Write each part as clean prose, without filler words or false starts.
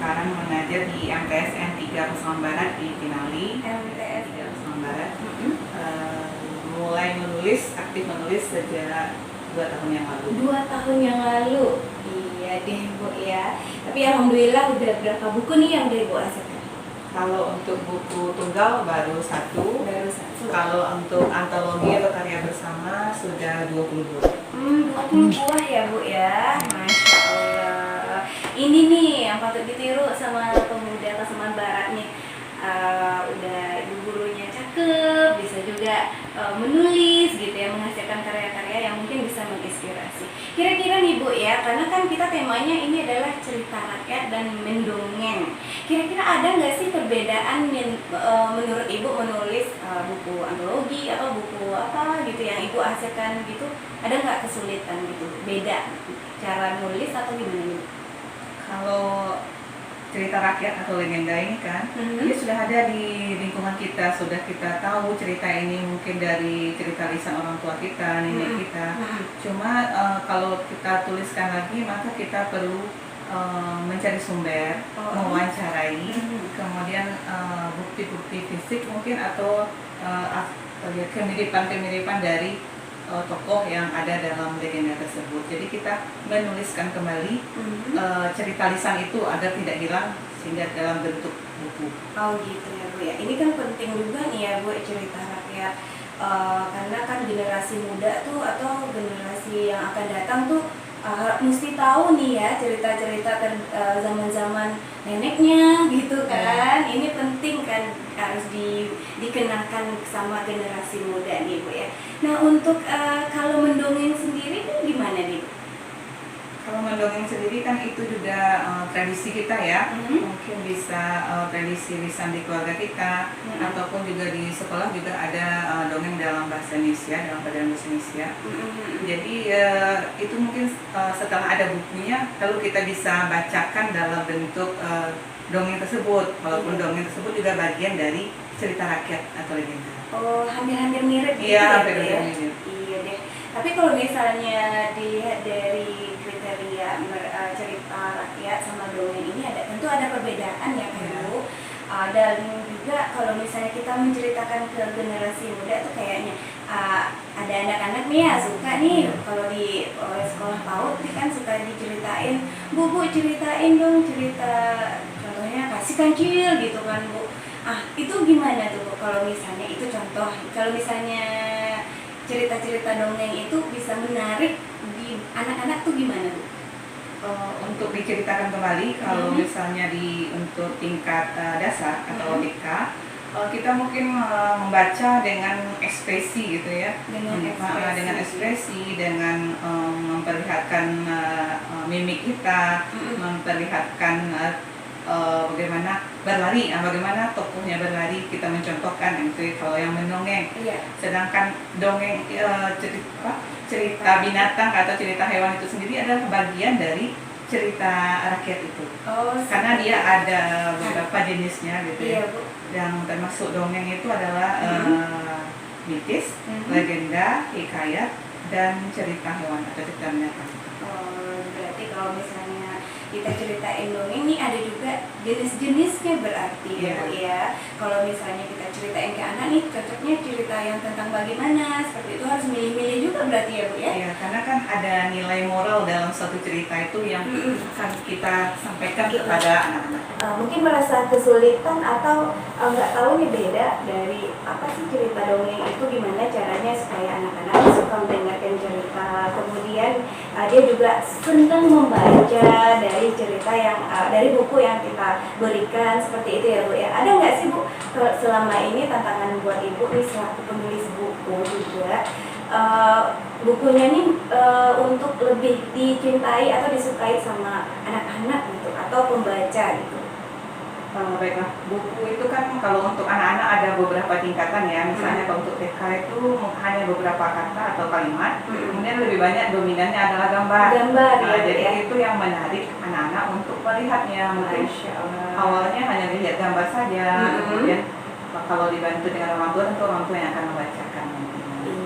sekarang mengajar di MTSN 3 Pasaman Barat di Pinali. MTS 3 Pasaman Barat. Mulai aktif menulis sejak 2 tahun yang lalu. 2 tahun yang lalu. Iya deh Bu ya. Tapi alhamdulillah udah berapa buku nih yang udah Ibu hasilkan? Kalau untuk buku tunggal baru 1. Baru 1. Kalau untuk antologi atau karya bersama sudah 20 buku. 20 buah ya Bu ya. Masya Allah. Ini nih yang patut ditiru sama pemuda Pasaman Barat nih. Udah ibu gurunya cakep, bisa juga menulis gitu ya, menghasilkan karya-karya yang mungkin bisa menginspirasi. Kira-kira nih Bu ya, karena kan kita temanya ini adalah cerita rakyat dan mendongeng. Kira-kira ada nggak sih perbedaan menurut Ibu menulis buku antologi atau buku apa gitu yang Ibu hasilkan gitu? Ada nggak kesulitan gitu? Beda cara nulis atau gimana nih? Kalau cerita rakyat atau legenda ini kan, dia sudah ada di lingkungan kita, sudah kita tahu cerita ini mungkin dari cerita lisan orang tua kita, nenek kita. Cuma kalau kita tuliskan lagi, maka kita perlu mencari sumber, mewawancarai, kemudian bukti-bukti fisik mungkin atau kemiripan-kemiripan dari tokoh yang ada dalam legenda tersebut. Jadi kita menuliskan kembali cerita lisan itu agar tidak hilang sehingga dalam bentuk buku. Oh gitu ya Bu ya. Ini kan penting juga nih ya Bu cerita rakyat. Karena kan generasi muda tuh atau generasi yang akan datang tuh mesti tahu nih ya cerita-cerita zaman-zaman neneknya gitu kan. Ini penting kan, harus dikenakan sama generasi muda nih Bu ya. Nah untuk kalau mendongeng sendiri nih gimana nih Bu? Kalau mendongeng sendiri kan itu juga tradisi kita ya. Mungkin bisa tradisi lisan di keluarga kita, ataupun juga di sekolah juga ada dongeng dalam bahasa Indonesia, dalam pelajaran bahasa Indonesia. Jadi itu mungkin setelah ada bukunya, lalu kita bisa bacakan dalam bentuk dongeng tersebut. Walaupun dongeng tersebut juga bagian dari cerita rakyat atau legenda. Oh, hampir-hampir mirip gitu ya, ya? Iya deh. Tapi kalau misalnya dilihat dari kriteria cerita rakyat sama dongeng ini tentu ada perbedaan ya kan Bu. Dan juga kalau misalnya kita menceritakan ke generasi muda tuh kayaknya ada anak-anak nih ya suka nih kalau di sekolah PAUD kan suka diceritain, Bu ceritain dong cerita contohnya Kasih Kancil gitu kan Bu. Itu gimana tuh Bu kalau misalnya itu contoh, kalau misalnya cerita-cerita dongeng itu bisa menarik di anak-anak tuh gimana Bu? Untuk diceritakan kembali, kalau misalnya untuk tingkat dasar atau TK, kita mungkin membaca dengan ekspresi gitu ya, dengan ekspresi, dengan memperlihatkan mimik kita, memperlihatkan bagaimana berlari, bagaimana tokohnya berlari, kita mencontohkan itu kalau yang mendongeng. Sedangkan dongeng cerita binatang atau cerita hewan itu sendiri adalah bagian dari cerita rakyat itu. Karena dia ada beberapa jenisnya gitu ya. Yang termasuk dongeng itu adalah mitis, legenda, hikayat, dan cerita hewan atau cerita binatang. Berarti kalau misalnya kita ceritain dongeng ini ada juga jenis-jenisnya berarti ya Bu ya. Kalau misalnya kita ceritain ke anak nih cocoknya cerita yang tentang bagaimana, seperti itu harus milih-milih juga berarti ya Bu ya. Iya, karena kan ada nilai moral dalam suatu cerita itu yang akan kita sampaikan kepada anak-anak. Mungkin merasa kesulitan atau nggak tahu nih beda dari apa sih cerita dongeng itu, gimana caranya supaya anak-anak suka mendengarkan cerita, kemudian dia juga senang membaca dari cerita yang dari buku yang kita berikan, seperti itu ya Bu ya. Ada nggak sih Bu selama ini tantangan buat Ibu nih selaku penulis buku juga, bukunya nih untuk lebih dicintai atau disukai sama anak-anak gitu atau pembaca gitu? Baiklah, buku itu kan kalau untuk anak-anak ada beberapa tingkatan ya. Misalnya kalau untuk TK itu hanya beberapa kata atau kalimat, kemudian lebih banyak dominannya adalah gambar. Jadi itu yang menarik anak-anak untuk melihatnya. Mungkin awalnya hanya lihat gambar saja, kemudian kalau dibantu dengan orang tua, tentu orang tua yang akan membacakan.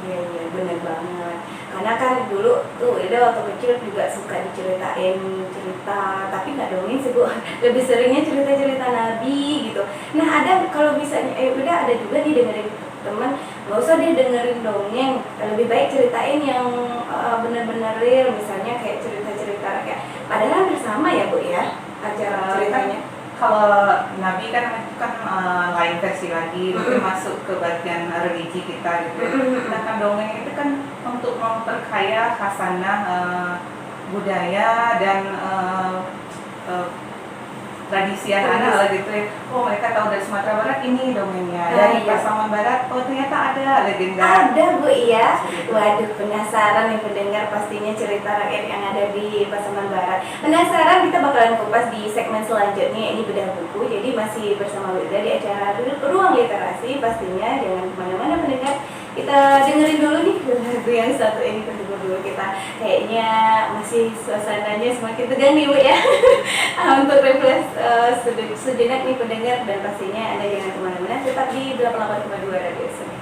Iya benar benar banget. Karena kan dulu tuh Ida waktu kecil juga suka diceritain cerita, tapi nggak dongeng sih Bu. Lebih seringnya cerita-cerita Nabi gitu. Nah ada kalau misalnya udah ada juga nih dengerin teman, nggak usah dia dengerin dongeng, lebih baik ceritain yang benar-benar real, misalnya kayak cerita-cerita kayak padahal hampir sama ya Bu ya acara ceritanya. Kalau Nabi kan itu kan lain versi lagi, mungkin masuk ke bagian religi kita gitu. Sedangkan dongeng itu kan untuk memperkaya khasanah budaya dan tradisi anak-anak lah gitu ya. Oh mereka tahu dari Sumatera Barat ini dongengnya, dari Pasaman Barat oh ternyata ada legenda. Ada Bu ya. Waduh penasaran nih pendengar pastinya cerita rakyat yang ada di Pasaman Barat. Penasaran, kita bakalan kupas di segmen selanjutnya, ini bedah buku. Jadi masih bersama Bu Ida di acara Ruang Literasi, pastinya jangan kemana-mana pendengar. Kita dengerin dulu nih lagu yang satu ini, tunggu dulu, kita kayaknya masih suasananya semakin tegang nih Bu ya. Untuk refresh sejenak nih pendengar, dan pastinya Anda jangan kemana-mana, tetap di 88,2 Radio Surya.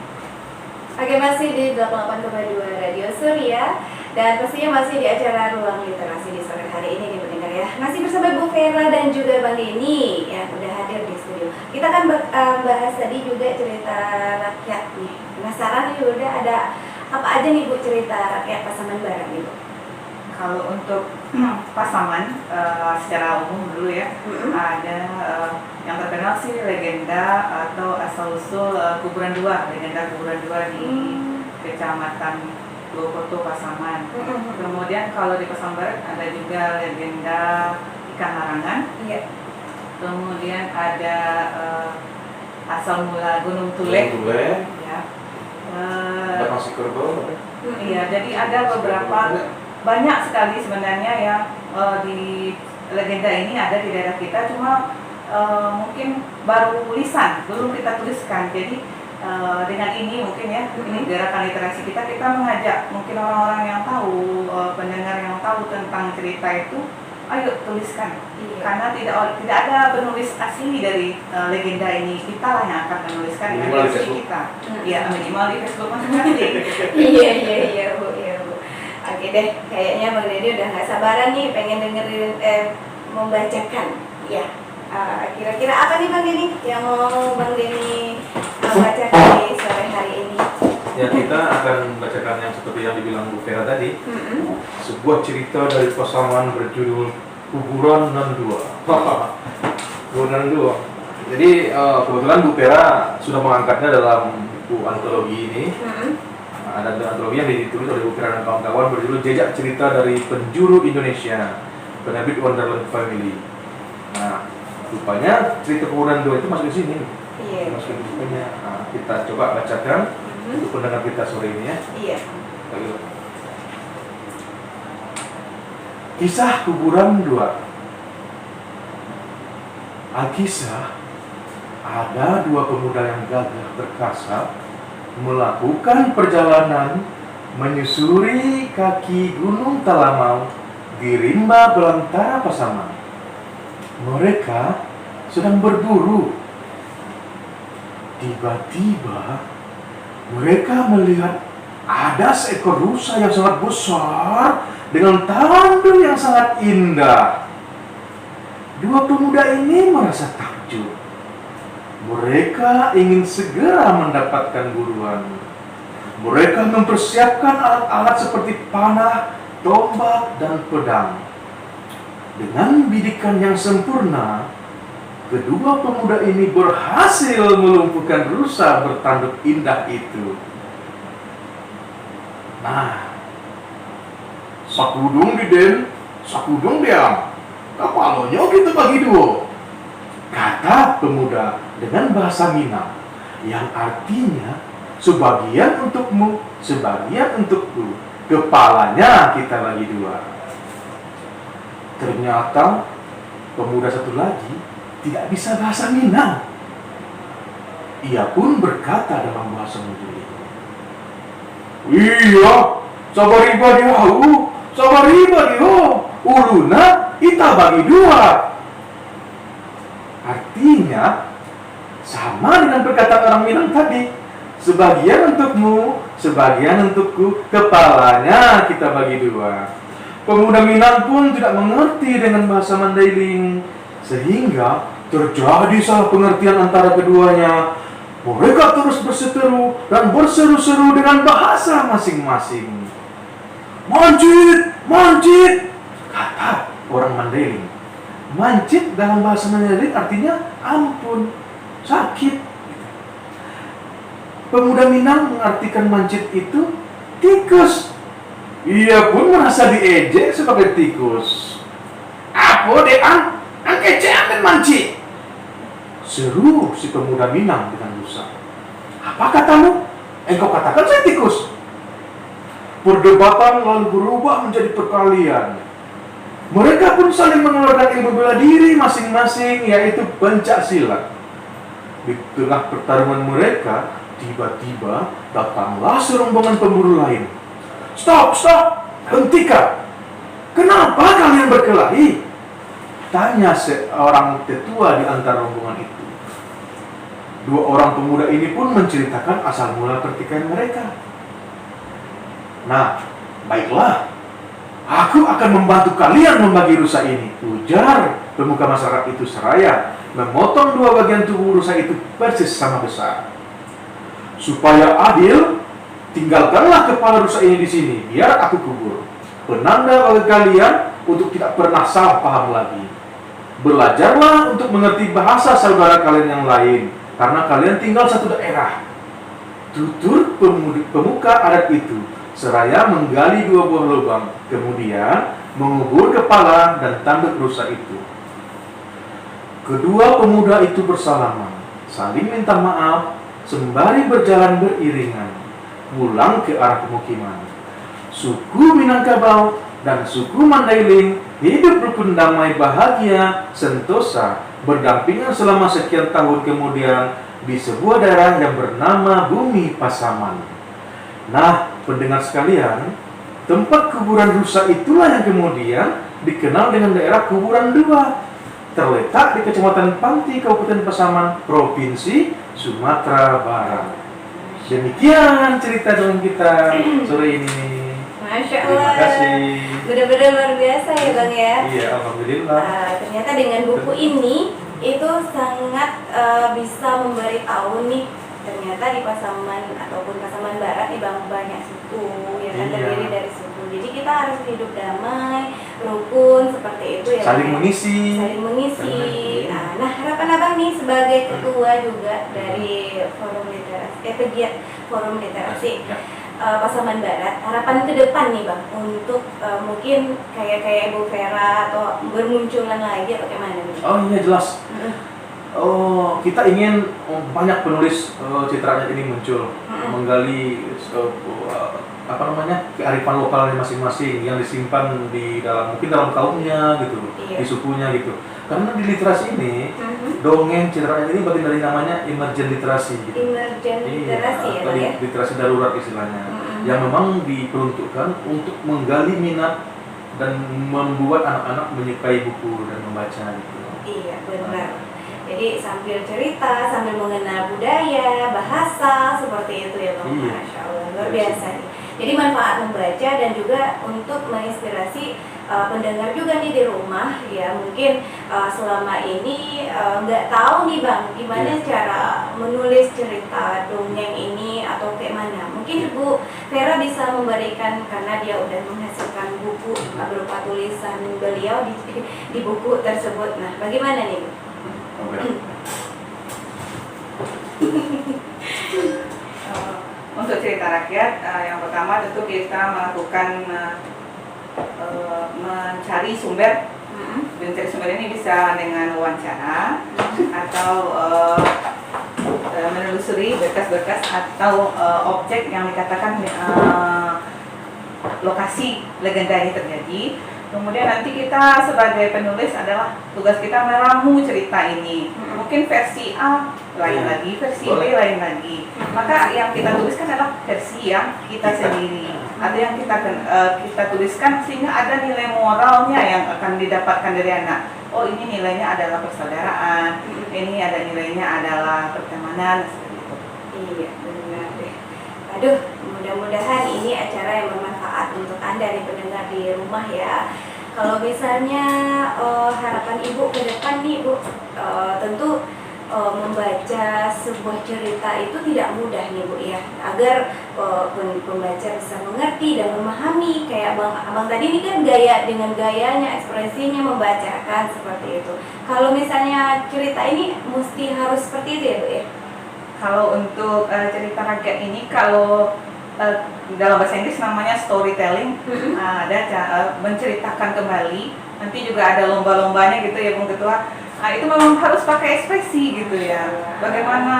Oke, masih di 88,2 Radio Surya, dan pastinya masih di acara Ruang Literasi di sore hari ini nih pendengar ya. Masih bersama Bu Vera dan juga Bang Denny yang udah hadir di studio. Kita akan bahas tadi juga cerita rakyat nih. Penasaran nih udah ada apa aja nih Bu cerita rakyat Pasaman Barat nih Bu? Kalau untuk Pasaman secara umum dulu ya, ada yang terkenal sih legenda atau asal-usul Kuburan Dua, legenda Kuburan Dua di Kecamatan Duokoto Pasaman. Kemudian kalau di Pasaman Barat ada juga legenda ikan larangan. Iya. Kemudian ada asal mula Gunung Tule. Ya. Ada masih kerbau. Iya, jadi ada beberapa, banyak sekali sebenarnya yang di legenda ini ada di daerah kita, cuma mungkin baru lisan, belum kita tuliskan. Jadi dengan ini mungkin ya, ini gerakan literasi kita mengajak mungkin orang-orang yang tahu, pendengar yang tahu tentang cerita itu, ayo tuliskan. Karena tidak ada penulis asli dari legenda ini, kita lah yang akan menuliskan dengan versi kita. Iya, minimal di Facebook masing-masing. Iya Bu. Oke deh, kayaknya Bang Denny udah nggak sabaran nih pengen dengerin membacakan. Ya, kira-kira apa nih Bang Denny yang mau Bang Denny bacakan di sore hari ini? Ya, kita akan bacakan yang seperti yang dibilang Bu Vera tadi. Sebuah cerita dari Pasaman berjudul Kuburan Nandua. Kuburan Nandua. Jadi kebetulan Bu Vera sudah mengangkatnya dalam buku antologi ini. Ada antologi yang ditulis oleh Bu Vera dan kawan-kawan berjudul Jejak Cerita dari Penjuru Indonesia, penerbit Wonderland Family. Nah, rupanya cerita Kuburan Nandua itu masuk di sini. Iya. Masuk di bukunya. Nah, kita coba bacakan untuk pendengar kita sore ini ya. Iya. Kisah Kuburan Dua. Alkisah, ada dua pemuda yang gagah perkasa melakukan perjalanan menyusuri kaki Gunung Talamau di rimba belantara Pasaman. Mereka sedang berburu. Tiba-tiba mereka melihat ada seekor rusa yang sangat besar dengan tanduk yang sangat indah. Dua pemuda ini merasa takjub. Mereka ingin segera mendapatkan buruan. Mereka mempersiapkan alat-alat seperti panah, tombak, dan pedang. Dengan bidikan yang sempurna, kedua pemuda ini berhasil melumpuhkan rusa bertanduk indah itu. Nah, sakudung diden, sakudung diam. Kapalonyo kita bagi dua, kata pemuda dengan bahasa Minang, yang artinya sebagian untukmu, sebagian untukku. Kepalanya kita bagi dua. Ternyata pemuda satu lagi tidak bisa bahasa Minang. Ia pun berkata dalam bahasa Melayu, "Iya, sabariba dia, uluna kita bagi dua." Artinya sama dengan perkataan orang Minang tadi. Sebagian untukmu, sebagian untukku. Kepalanya kita bagi dua. Pemuda Minang pun tidak mengerti dengan bahasa Mandailing, sehingga terjadi salah pengertian antara keduanya. Mereka terus berseteru dan berseru-seru dengan bahasa masing-masing. Mancit, mancit, kata orang Mandailing. Mancit dalam bahasa Mandailing artinya ampun, sakit. Pemuda Minang mengartikan mancit itu tikus. Ia pun merasa diejek sebagai tikus. Apa deh ang kece akan mancit? Seru si pemuda Minang dengan lusa. Apa katamu? Engkau katakan saya tikus. Perdebatan lalu berubah menjadi perkelahian. Mereka pun saling mengeluarkan ilmu bela diri masing-masing, yaitu pencak silat. Di tengah pertarungan mereka, tiba-tiba datanglah serombongan pemburu lain. Stop, stop, hentikan. Kenapa kalian berkelahi? Tanya seorang tetua di antara rombongan itu. Dua orang pemuda ini pun menceritakan asal mula pertikaian mereka. Nah, baiklah. Aku akan membantu kalian membagi rusa ini, ujar pemuka masyarakat itu seraya memotong dua bagian tubuh rusa itu persis sama besar. Supaya adil, tinggalkanlah kepala rusa ini di sini, biar aku kubur. Penanda bagi kalian untuk tidak pernah salah paham lagi. Belajarlah untuk mengerti bahasa saudara kalian yang lain, karena kalian tinggal satu daerah. Tutur pemuka adat itu, seraya menggali dua buah lubang, kemudian mengubur kepala dan tanduk rusa itu. Kedua pemuda itu bersalaman, saling minta maaf, sembari berjalan beriringan, pulang ke arah pemukiman. Suku Minangkabau dan suku Mandailing hidup rukun damai bahagia, sentosa, berdampingan selama sekian tahun kemudian di sebuah daerah yang bernama Bumi Pasaman. Nah, pendengar sekalian, tempat kuburan rusa itulah yang kemudian dikenal dengan daerah Kuburan Dua, terletak di Kecamatan Panti, Kabupaten Pasaman, Provinsi Sumatera Barat. Demikian cerita dengan kita sore ini. Masya Terima Allah. kasih. Benar-benar luar biasa ya Bang ya. Iya, alhamdulillah. Ternyata dengan buku ini itu sangat bisa memberitahu nih, ternyata di Pasaman ataupun Pasaman Barat di banyak suku yang Iya. terdiri dari suku. Jadi kita harus hidup damai, rukun seperti itu ya. Saling Bang, ya. mengisi. Saling mengisi. Saling Nah, harapan Abang nih sebagai ketua juga dari forum literasi, pegiat forum literasi. Ya. Pasaman Barat, harapan ke depan nih Bang untuk mungkin kayak Ibu Vera atau bermunculan lagi atau kayak mana nih? Oh iya, jelas. Oh, kita ingin banyak penulis citranya ini muncul, menggali kearifan lokalnya masing-masing yang disimpan di dalam, mungkin dalam kaumnya gitu, Iya. di sukunya gitu. Karena di literasi ini dongeng citranya ini bagian dari namanya emergent literasi gitu. Emergent literasi ya atau Bang ya? literasi darurat istilahnya, yang memang diperuntukkan untuk menggali minat dan membuat anak-anak menyukai buku dan membaca gitu. Iya benar. Jadi sambil cerita, sambil mengenal budaya, bahasa seperti itu ya Bang. Iya. Masya Allah, luar biasa nih. Jadi manfaat membaca dan juga untuk menginspirasi pendengar juga nih di rumah ya, mungkin selama ini nggak tahu nih Bang gimana cara menulis cerita dongeng ini atau kayak mana. Mungkin Ibu Vera bisa memberikan, karena dia udah menghasilkan buku berupa tulisan beliau di buku tersebut. Nah, bagaimana nih Bu? Untuk cerita rakyat, yang pertama tentu kita melakukan mencari sumber. Mencari sumber ini bisa dengan wawancara atau menelusuri berkas-berkas atau objek yang dikatakan lokasi legenda ini terjadi. Kemudian nanti kita sebagai penulis adalah tugas kita meramu cerita ini. Mungkin versi A lain lagi, versi B lain lagi. Maka yang kita tuliskan adalah versi yang kita sendiri. Ada yang kita tuliskan sehingga ada nilai moralnya yang akan didapatkan dari anak. Oh, ini nilainya adalah persaudaraan, ini ada nilainya adalah pertemanan, seperti itu. Iya benar. Aduh, mudah-mudahan ini acara yang bermanfaat untuk Anda nih pendengar di rumah ya. Kalau misalnya harapan Ibu ke depan nih Bu, tentu membaca sebuah cerita itu tidak mudah nih Bu ya, agar pembaca bisa mengerti dan memahami. Kayak abang tadi ini kan dengan gayanya, ekspresinya membacakan seperti itu. Kalau misalnya cerita ini mesti harus seperti itu ya Bu ya? Kalau untuk cerita rakyat ini, kalau dalam bahasa Inggris namanya storytelling, ada menceritakan kembali. Nanti juga ada lomba-lombanya gitu ya Bung Ketua. Nah, itu memang harus pakai ekspresi gitu ya. Bagaimana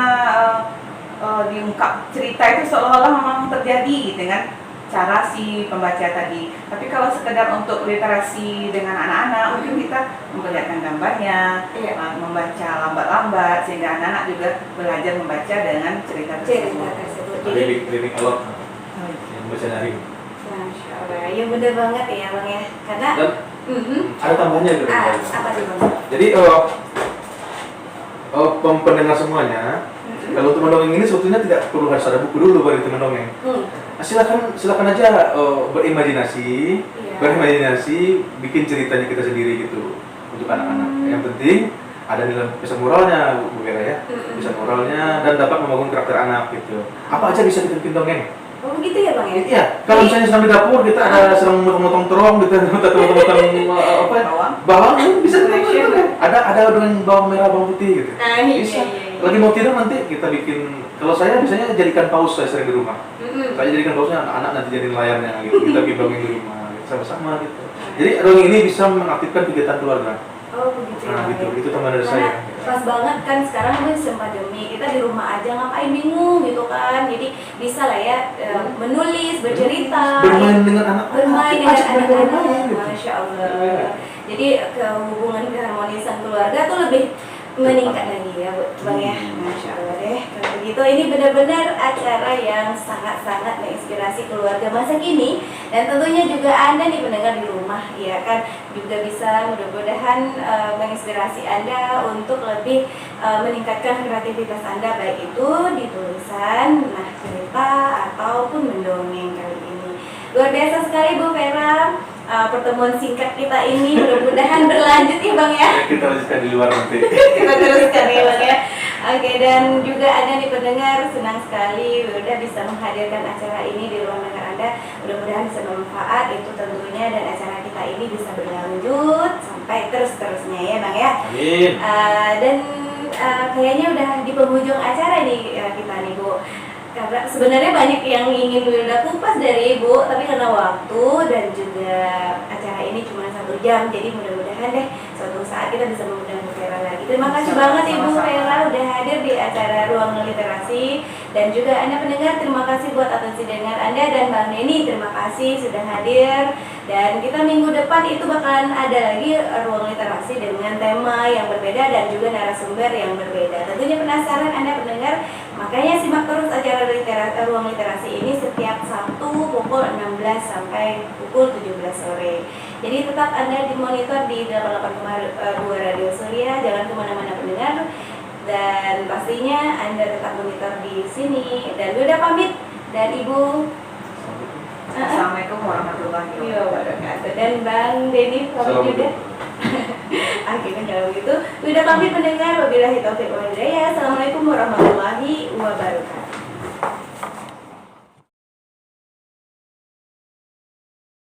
diungkap cerita itu seolah-olah memang terjadi gitu kan, cara si pembaca tadi. Tapi kalau sekedar untuk literasi dengan anak-anak, mungkin kita memperlihatkan gambarnya, membaca lambat-lambat sehingga anak-anak juga belajar membaca dengan cerita tersebut. Jadi Living alone yang baca dari. Masya Allah, ya bener banget ya Bang ya. Karena Dan ada tambahannya gitu. apa sih Bang? Jadi pendengar semuanya, kalau untuk mendongeng ini sebetulnya tidak perlu harus ada buku dulu baru itu mendongeng. Silakan aja berimajinasi, bikin ceritanya kita sendiri gitu untuk anak-anak. Yang penting ada nilai pesan moralnya Bu Vera ya, pesan moralnya, dan dapat membangun karakter anak gitu. Apa aja bisa kita bikin dongeng. Oh begitu ya Bang ya? Iya, kalau misalnya sedang di dapur kita ada sedang motong-motong terong gitu, motong-motong bawang bisa kita ada dengan bawang merah, bawang putih gitu. Bisa. Lagi mau tidur nanti kita bikin. Kalau saya biasanya jadikan paus, saya sering di rumah. Saya jadikan pausnya anak-anak nanti jadiin layarnya gitu. Kita bikin dongeng di rumah gitu, sama-sama gitu. Jadi dongeng ini bisa mengaktifkan kegiatan keluarga. Oh begitu Nah ya. gitu, itu tambahan dari saya. Pas banget kan sekarang musim pandemi, kita di rumah aja ngapain bingung gitu kan. Jadi bisa lah ya menulis, bercerita, bermain dengan anak-anak. bermain dengan anak-anak. Gitu. Masya Allah. Jadi hubungan keharmonisan keluarga tuh lebih meningkat lagi ya Bang ya. Masya Allah deh. Kalau begitu ini benar-benar acara yang sangat-sangat menginspirasi keluarga masa kini, dan tentunya juga Anda nih pendengar di rumah ya kan juga bisa mudah-mudahan menginspirasi Anda untuk lebih meningkatkan kreativitas Anda, baik itu di tulisan, cerita ataupun mendongeng kali ini. Luar biasa sekali Bu Vera. Pertemuan singkat kita ini mudah-mudahan berlanjut ya Bang ya. Kita lanjutkan di luar nanti. Kita teruskan ya Bang ya. Oke, dan juga Anda nih pendengar, senang sekali udah bisa menghadirkan acara ini di ruang dengar Anda. Mudah-mudahan bisa bermanfaat itu tentunya, dan acara kita ini bisa berlanjut sampai terus-terusnya ya Bang ya. Amin. Dan kayaknya udah di penghujung acara nih kita nih Bu. Karena sebenarnya banyak yang ingin Wilda kupas dari Ibu, tapi karena waktu dan juga acara ini cuma 1 jam, jadi mudah-mudahan deh suatu saat kita bisa mengundang Bu Vera lagi. Terima kasih banget Ibu Vera udah hadir di acara Ruang Literasi, dan juga Anda pendengar terima kasih buat atensi dengar Anda, dan Bang Denny terima kasih sudah hadir. Dan kita minggu depan itu bakalan ada lagi Ruang Literasi dengan tema yang berbeda dan juga narasumber yang berbeda. Tentunya penasaran Anda pendengar, makanya simak terus acara Ruang Literasi ini setiap Sabtu pukul 16 sampai pukul 17 sore. Jadi tetap Anda dimonitor di 88,2 Radio Surya, jangan kemana-mana pendengar. Dan pastinya Anda tetap monitor di sini. Dan udah pamit, dan Ibu Assalamualaikum warahmatullahi wabarakatuh. Dan Bang Denny pamit juga. Akhirnya kalau gitu, udah pamit pendengar. Wabillahi taufiq wal hidayah. Assalamualaikum warahmatullahi wabarakatuh.